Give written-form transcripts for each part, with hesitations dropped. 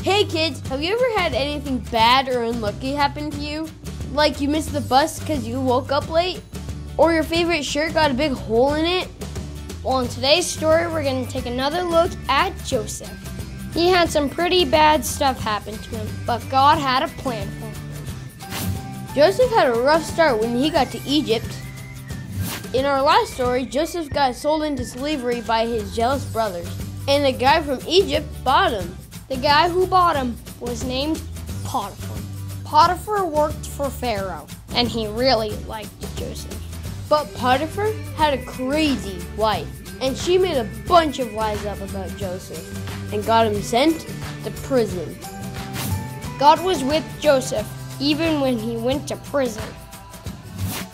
Hey kids, have you ever had anything bad or unlucky happen to you? Like you missed the bus because you woke up late? Or your favorite shirt got a big hole in it? Well, in today's story, we're going to take another look at Joseph. He had some pretty bad stuff happen to him, but God had a plan for him. Joseph had a rough start when he got to Egypt. In our last story, Joseph got sold into slavery by his jealous brothers, and a guy from Egypt bought him. The guy who bought him was named Potiphar. Potiphar worked for Pharaoh, and he really liked Joseph. But Potiphar had a crazy wife, and she made a bunch of lies up about Joseph and got him sent to prison. God was with Joseph even when he went to prison.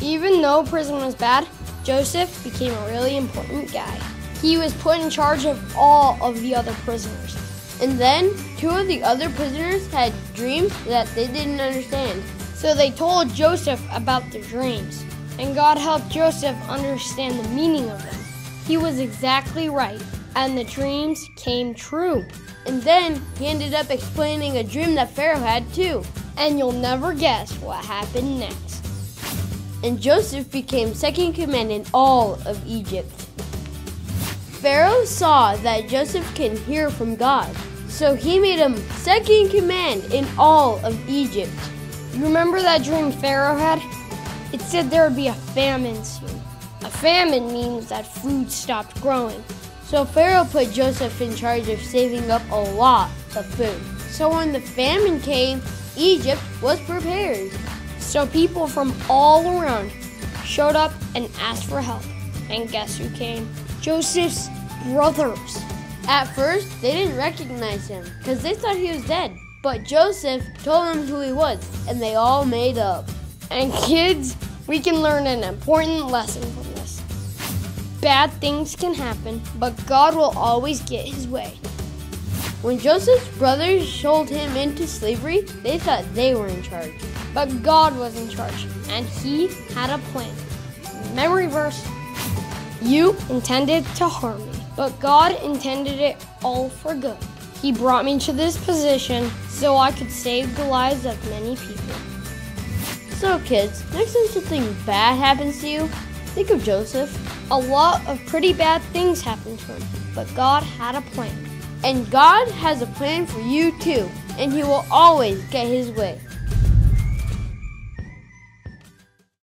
Even though prison was bad, Joseph became a really important guy. He was put in charge of all of the other prisoners. And then, two of the other prisoners had dreams that they didn't understand. So they told Joseph about their dreams, and God helped Joseph understand the meaning of them. He was exactly right, and the dreams came true. And then, he ended up explaining a dream that Pharaoh had too. And you'll never guess what happened next. And Joseph became second in command in all of Egypt. Pharaoh saw that Joseph can hear from God, so he made him second in command in all of Egypt. You remember that dream Pharaoh had? It said there would be a famine soon. A famine means that food stopped growing. So Pharaoh put Joseph in charge of saving up a lot of food. So when the famine came, Egypt was prepared. So people from all around showed up and asked for help. And guess who came? Joseph's brothers. At first, they didn't recognize him because they thought he was dead. But Joseph told them who he was, and they all made up. And kids, we can learn an important lesson from this. Bad things can happen, but God will always get his way. When Joseph's brothers sold him into slavery, they thought they were in charge. But God was in charge, and he had a plan. Memory verse. You intended to harm me, but God intended it all for good. He brought me to this position so I could save the lives of many people. So kids, next time something bad happens to you, think of Joseph. A lot of pretty bad things happened to him, but God had a plan. And God has a plan for you too, and he will always get his way.